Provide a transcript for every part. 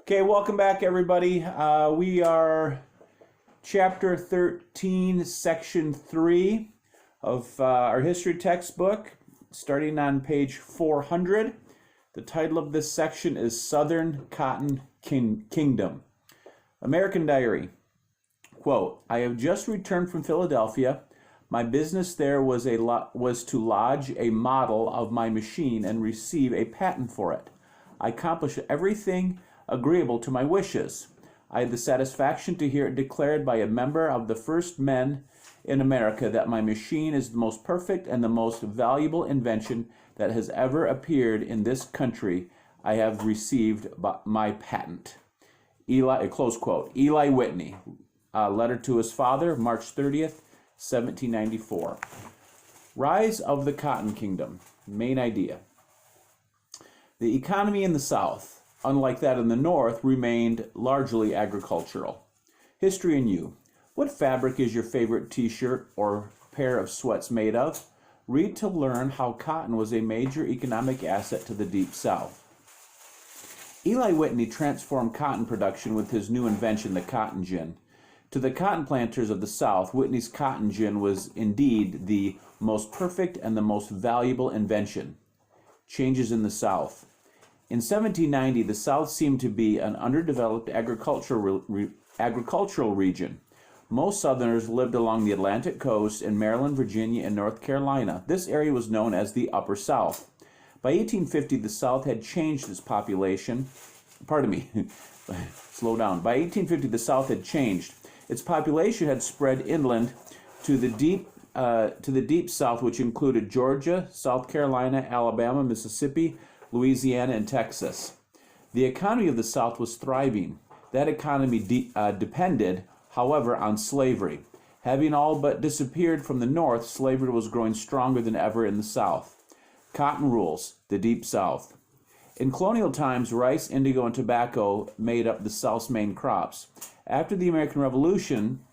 Okay, welcome back, everybody. We are chapter 13, section 3 of our history textbook, starting on page 400. The title of this section is Southern Cotton Kingdom. American Diary. Quote, I have just returned from Philadelphia. My business there was to lodge a model of my machine and receive a patent for it. I accomplished everything agreeable to my wishes. I had the satisfaction to hear it declared by a member of the first men in America that my machine is the most perfect and the most valuable invention that has ever appeared in this country. I have received my patent. Close quote. Eli Whitney, letter to his father, March 30th, 1794. Rise of the Cotton Kingdom. Main idea. The economy in the South, unlike that in the North, remained largely agricultural. History and you. What fabric is your favorite t-shirt or pair of sweats made of? Read to learn how cotton was a major economic asset to the Deep South. Eli Whitney transformed cotton production with his new invention, the cotton gin. To the cotton planters of the South, Whitney's cotton gin was indeed the most perfect and the most valuable invention. Changes in the South. In 1790, the South seemed to be an underdeveloped agricultural region. Most Southerners lived along the Atlantic coast in Maryland, Virginia, and North Carolina. This area was known as the Upper South. By 1850, the South had changed its population. Slow down. By 1850, the South had changed. Its population had spread inland to the deep South, which included Georgia, South Carolina, Alabama, Mississippi, Louisiana, and Texas. The economy of the South was thriving. That economy depended, however, on slavery. Having all but disappeared from the North, slavery was growing stronger than ever in the South. Cotton rules, the Deep South. In colonial times, rice, indigo, and tobacco made up the South's main crops. After the American Revolution,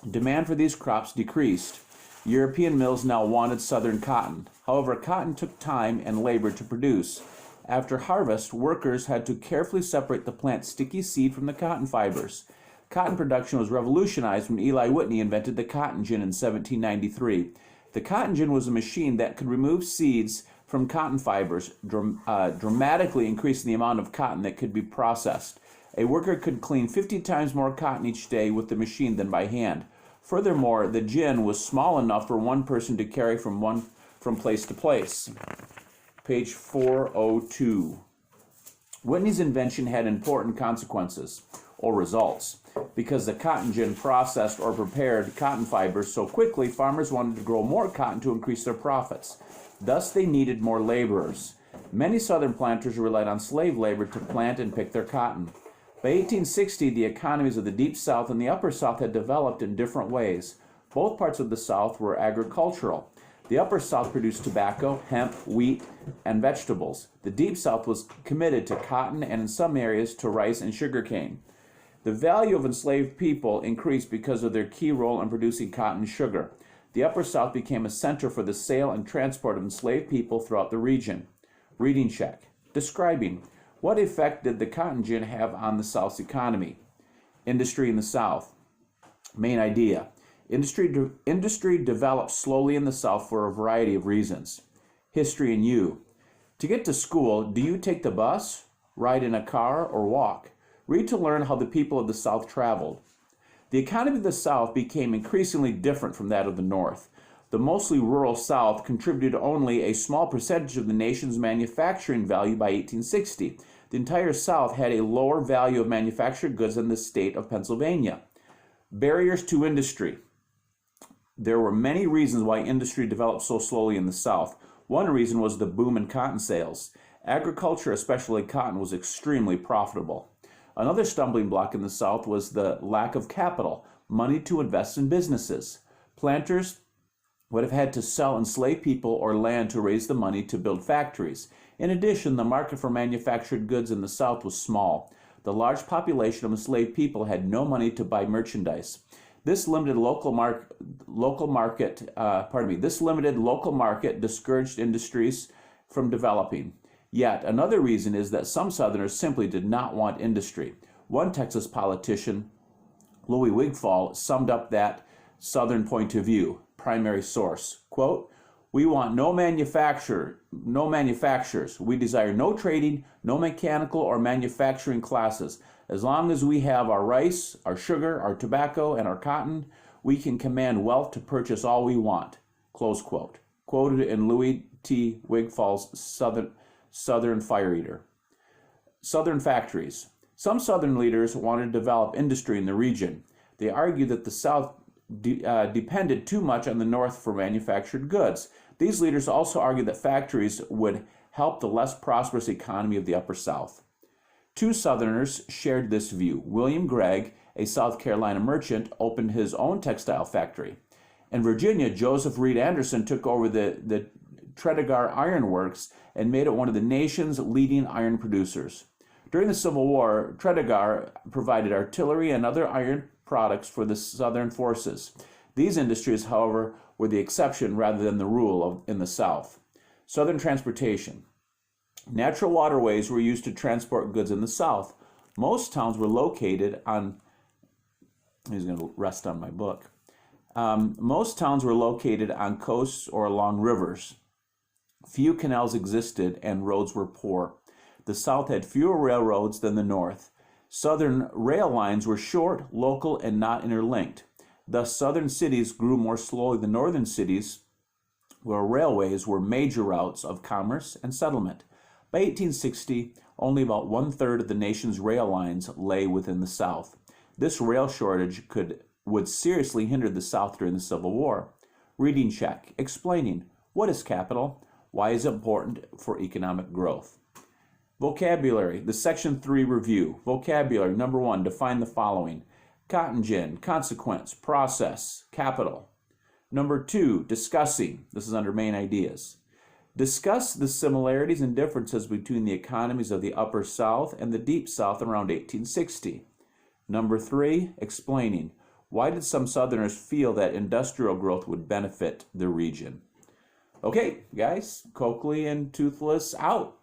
demand for these crops decreased. European mills now wanted Southern cotton. However, cotton took time and labor to produce. After harvest, workers had to carefully separate the plant's sticky seed from the cotton fibers. Cotton production was revolutionized when Eli Whitney invented the cotton gin in 1793. The cotton gin was a machine that could remove seeds from cotton fibers, dramatically increasing the amount of cotton that could be processed. A worker could clean 50 times more cotton each day with the machine than by hand. Furthermore, the gin was small enough for one person to carry from place to place. Page 402. Whitney's invention had important consequences, or results. Because the cotton gin processed or prepared cotton fibers so quickly, farmers wanted to grow more cotton to increase their profits. Thus, they needed more laborers. Many Southern planters relied on slave labor to plant and pick their cotton. By 1860, the economies of the Deep South and the Upper South had developed in different ways. Both parts of the South were agricultural. The Upper South produced tobacco, hemp, wheat, and vegetables. The Deep South was committed to cotton and in some areas to rice and sugarcane. The value of enslaved people increased because of their key role in producing cotton and sugar. The Upper South became a center for the sale and transport of enslaved people throughout the region. Reading check. Describing. What effect did the cotton gin have on the South's economy? Industry in the South. Main idea. Industry developed slowly in the South for a variety of reasons. History and you. To get to school, do you take the bus, ride in a car, or walk? Read to learn how the people of the South traveled. The economy of the South became increasingly different from that of the North. The mostly rural South contributed only a small percentage of the nation's manufacturing value by 1860. The entire South had a lower value of manufactured goods than the state of Pennsylvania. Barriers to industry. There were many reasons why industry developed so slowly in the South. One reason was the boom in cotton sales. Agriculture, especially cotton, was extremely profitable. Another stumbling block in the South was the lack of capital, money to invest in businesses. Planters would have had to sell enslaved people or land to raise the money to build factories. In addition, the market for manufactured goods in the South was small. The large population of enslaved people had no money to buy merchandise. This limited local market discouraged industries from developing. Yet another reason is that some Southerners simply did not want industry. One Texas politician, Louis Wigfall, summed up that Southern point of view. Primary source, quote, "We want no manufacturers. We desire no trading, no mechanical or manufacturing classes. As long as we have our rice, our sugar, our tobacco, and our cotton, we can command wealth to purchase all we want." Close quote. Quoted in Louis T. Wigfall's Southern Fire Eater. Southern factories. Some Southern leaders wanted to develop industry in the region. They argued that the South depended too much on the North for manufactured goods. These leaders also argued that factories would help the less prosperous economy of the Upper South. Two Southerners shared this view. William Gregg, a South Carolina merchant, opened his own textile factory. In Virginia, Joseph Reed Anderson took over the Tredegar Iron Works and made it one of the nation's leading iron producers. During the Civil War, Tredegar provided artillery and other iron products for the Southern forces. These industries, however, were the exception rather than the rule in the South. Southern transportation. Natural waterways were used to transport goods in the South. Most towns were located on, he's going to rest on my book. Most towns were located on coasts or along rivers. Few canals existed and roads were poor. The South had fewer railroads than the North. Southern rail lines were short, local, and not interlinked. Thus, Southern cities grew more slowly than Northern cities, where railways were major routes of commerce and settlement. By 1860, only about one-third of the nation's rail lines lay within the South. This rail shortage would seriously hinder the South during the Civil War. Reading check, explaining what is capital, why is it important for economic growth. Vocabulary, the Section 3 review. Vocabulary, number 1, define the following. Cotton gin, consequence, process, capital. Number 2, discussing. This is under main ideas. Discuss the similarities and differences between the economies of the Upper South and the Deep South around 1860. Number 3, explaining. Why did some Southerners feel that industrial growth would benefit the region? Okay, guys, Coakley and Toothless out.